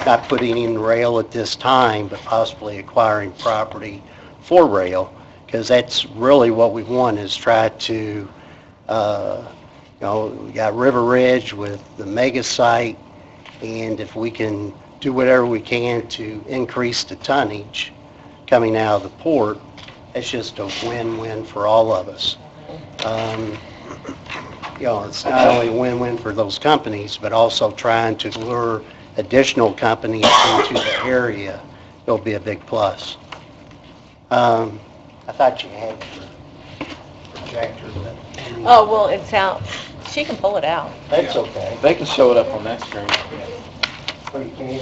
not putting in rail at this time, but possibly acquiring property for rail, because that's really what we want, is try to, we got River Ridge with the mega site, and if we can do whatever we can to increase the tonnage coming out of the port, it's just a win-win for all of us. It's not only a win-win for those companies, but also trying to lure additional companies into the area. It'll be a big plus. I thought you had your projector, but... Oh, well, it's out. She can pull it out. That's okay. They can show it up on that screen. Oh, you can?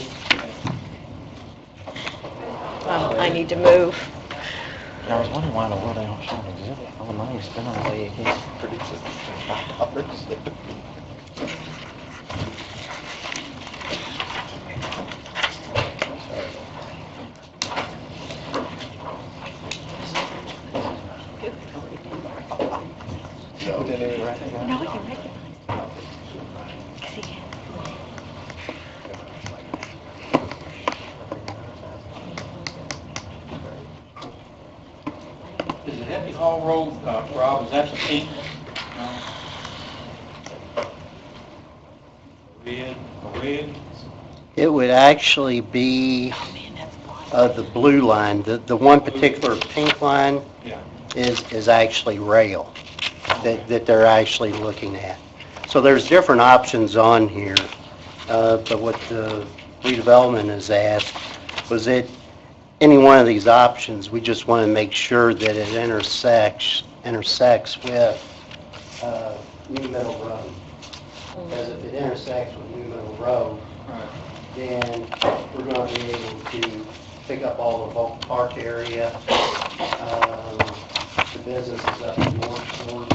I need to move. I was wondering why in the world they don't show an exhibit. All the money spent on the way he produces $5. No, you recognize. Road, Rob, is that the pink? No. Red? It would actually be the blue line. The one particular pink line Yeah. is actually rail that they're actually looking at. So there's different options on here, but what the redevelopment has asked was that any one of these options, we just want to make sure that it intersects with New Middle Road. Because if it intersects with New Middle Road, then we're going to be able to pick up all the Volk Park area, the businesses up in North Shore.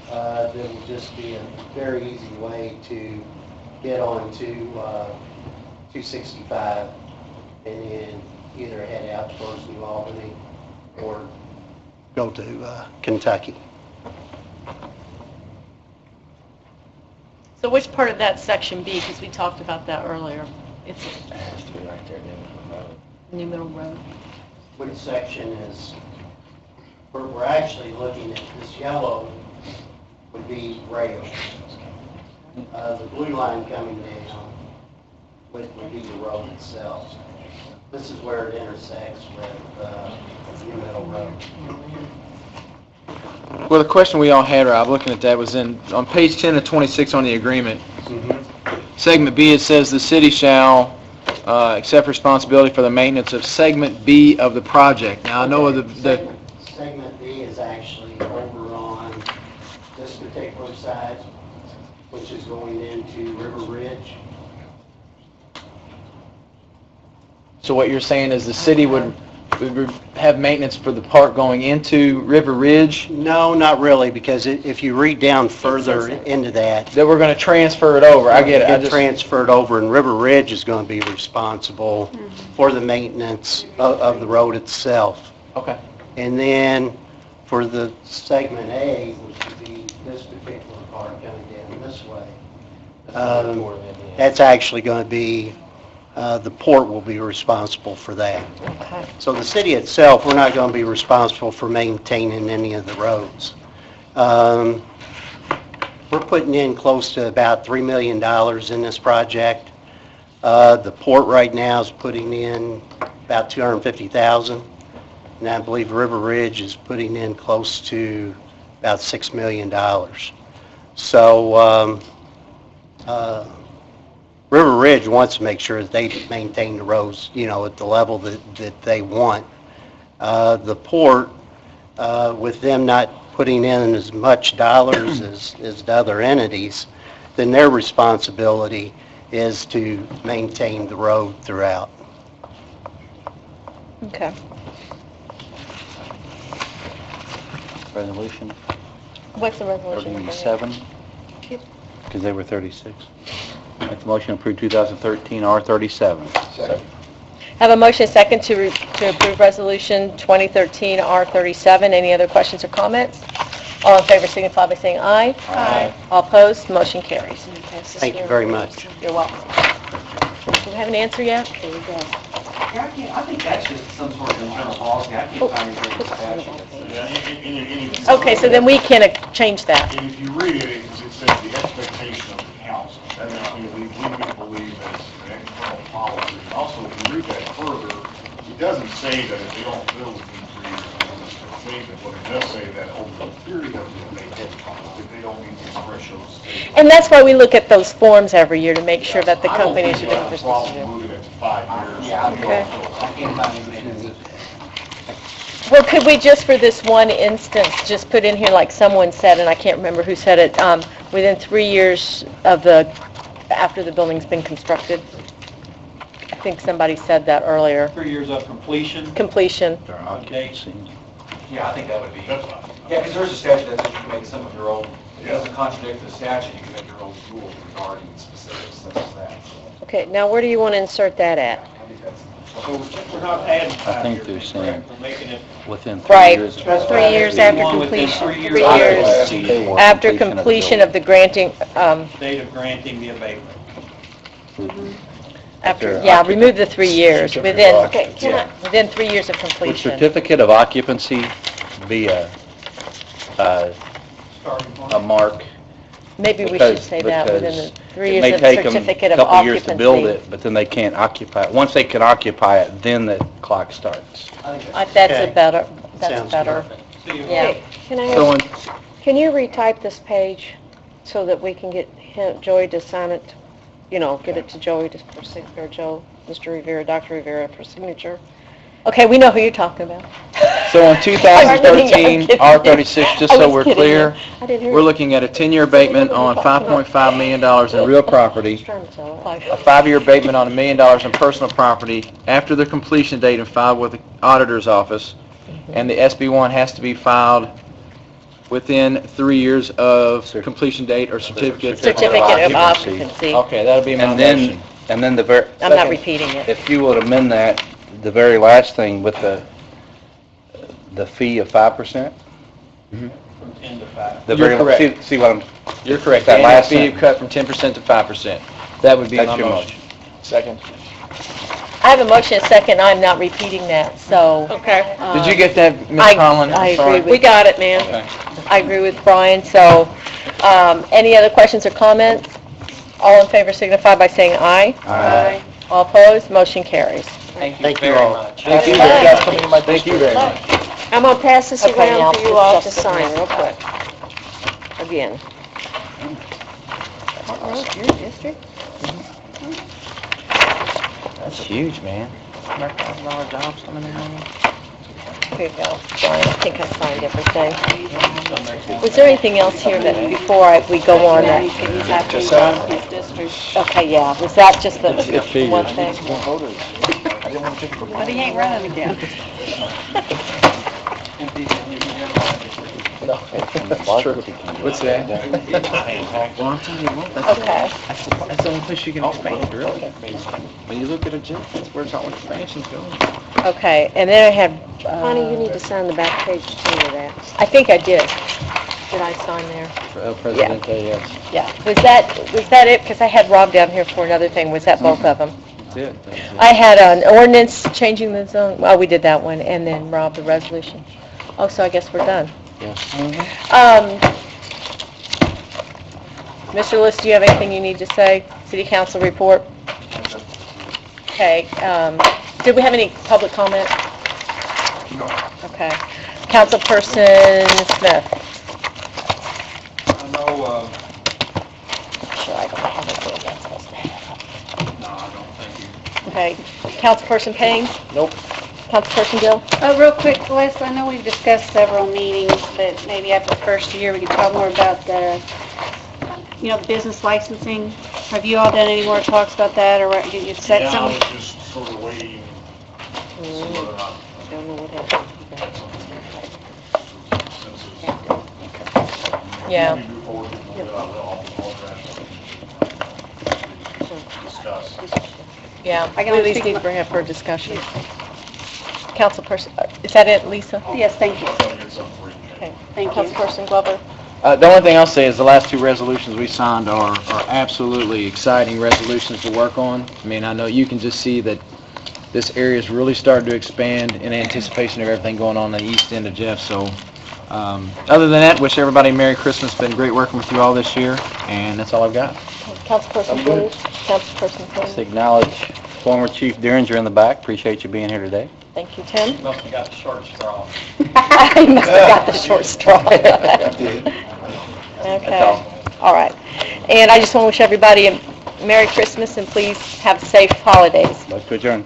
That will just be a very easy way to get onto 265 and then either head out towards New Albany or go to Kentucky. So which part of that section B, because we talked about that earlier? It's right there, New Middle Road. Which section is, we're actually looking at this yellow would be rail. The blue line coming down would be the road itself. This is where it intersects with New Middle Road. Well, the question we all had, Rob, looking at that, was on page 10 of 26 on the agreement. Segment B, it says the city shall accept responsibility for the maintenance of segment B of the project. Now, I know the Segment B is actually over on this particular side, which is going into River Ridge. so what you're saying is the city would have maintenance for the part going into River Ridge, No, not really, because if you read down further into that, that we're going to transfer it over. I get it. I get just, transferred over, and River Ridge is going to be responsible for the maintenance of the road itself. okay. And then for the segment A, which would be this particular part coming down this way, that's actually going to be, the port will be responsible for that. Okay. So the city itself, we're not going to be responsible for maintaining any of the roads. We're putting in close to about $3 million in this project. The port right now is putting in about $250,000, and I believe River Ridge is putting in close to about $6 million. So River Ridge wants to make sure that they maintain the roads, at the level that they want. The port, with them not putting in as much dollars as the other entities, then their responsibility is to maintain the road throughout. Okay. Resolution What's the resolution? 37, because they were 36. Make the motion to approve 2013 R37. Have a motion second to approve Resolution 2013 R37. Any other questions or comments? All in favor signify by saying aye. Aye. All opposed, motion carries. Thank you very much. You're welcome. Do we have an answer yet? There we go. I think that's just some sort of internal policy. I can't find anything in the statute. Okay, so then we can change that. And if you read it, it says the expectation of the council. That means we believe that's an internal policy. Also, if you read that further, it doesn't say that if they don't fill within 3 years, it's a statement, but it does say that over the period of the if they don't meet these thresholds. And that's why we look at those forms every year to make sure that the I don't companies are think doing you what they're have a supposed to problem do. moving it to 5 years. Okay. I can't find anything. Well, could we just for this one instance, just put in here like someone said, and I can't remember who said it, within 3 years after the building's been constructed? I think somebody said that earlier. 3 years of completion. Completion. Dates. Yeah, I think that would be, yeah, because there's a statute that says you can make some of your own, it doesn't contradict the statute, you can make your own rules regarding specifics such as that. So Okay, now where do you want to insert that at? I think that's, So we're not adding 5 years. I think they're saying We're making it within 3 Right. years. 3 years after One within completion. 3 years. 3 years Or after completion of the granting, Date of granting the abatement. after, yeah, remove the 3 years, within 3 years of Would completion. certificate of occupancy be a a mark. Maybe we should Because- say that within the because 3 it years may of take 'em certificate of a couple years to build occupancy. it, but then they can't occupy it. Once they can occupy it, then the clock starts. That's a Okay. better, that's Sounds better. See you. Yeah. Can I So ask, on, can you retype this page so that we can get Joey to sign it, get it to Joey for signature, or Joe, Mr. Rivera, Dr. Rivera for signature? Okay, we know who you're talking about. so on 2013 I'm kidding. R36, just I so was we're kidding clear, I didn't hear we're you. looking at a 10-year abatement on $5.5 million in real property, Trying to tell Five. a 5-year abatement on $1 million in personal property after the completion date and filed with the auditor's office, and the SB1 has to be filed within 3 years of completion date or certificate. Certificate of Occupancy. occupancy. Okay, that'll be my And then, motion. and then the very... I'm not repeating it. If you would amend that, the very last thing with the fee of 5%? Mhm. From 10 to 5. The You're very, correct. see what I'm... You're correct. That That last last fee sentence. cut from 10% to 5%. That would be That's my your motion. Second. I have a motion and a second, I'm not repeating that, so. Okay. Did you get that, Ms. I- Conlon? I I'm sorry. agree with- We got it, man. Okay. I agree with Brian, so, any other questions or comments? All in favor signify by saying aye. Aye. All opposed, motion carries. Thank Thank you you very all. much. Thank you. Bye. Guys coming to my Thank you very much. I'm gonna pass this Okay, now around for you all to discuss it. sign real quick. Again. Your district? That's huge, man. $100,000 jobs coming in. Here you go, Brian, I think I signed everything. Was there anything else here that, before we go on, that? Okay, yeah, was that just the one thing? But he ain't running again. That's true. What's that? Well, I'm telling you what, Okay. that's the only place you can expand, really. When you look at a gym, that's where it's all expansion's going. Okay, and then I have, Connie, you need to sign the back page too of that. I think I did, Did I sign there? For El Presidente, yes. yeah. Was that it? Because I had Rob down here for another thing, was that both of them? That's it. That's it. I had an ordinance changing the zone, well, we did that one, and then Rob, the resolution. Oh, so I guess we're done. Yes. Mr. Lewis, do you have anything you need to say? City council report? Okay, did we have any public comment? No. Okay. Councilperson Smith? I know, Sure, I don't have anything against us. no, I don't think you. Okay. Councilperson Payne? Nope. Councilperson Gill? Real quick, Les, I know we've discussed several meetings, but maybe after the first year, we can talk more about the business licensing. Have you all done any more talks about that, or did you set Yeah, I some? was just sort of waiting. to see whether or not, Don't know what happened. since it's- Yeah. we move forward, we'll get out of the office, discuss. Yeah, I can we at only least speak need to bring up for discussion. Councilperson, is that it, Lisa? Yes, thank you. I'll get something for you. Okay. Thank you. Councilperson Glover? The only thing I'll say is the last two resolutions we signed are absolutely exciting resolutions to work on. I mean, I know you can just see that this area is really starting to expand in anticipation of everything going on the east end of Jeff, so, other than that, wish everybody Merry Christmas. Been great working with you all this year, and that's all I've got. Councilperson Page? Councilperson Just Page? acknowledge former Chief Derringer in the back. Appreciate you being here today. Thank you, Tim. Must have got the short straw. I must have got the short straw. Okay, all right. And I just want to wish everybody a Merry Christmas and please have safe holidays. Let's adjourn.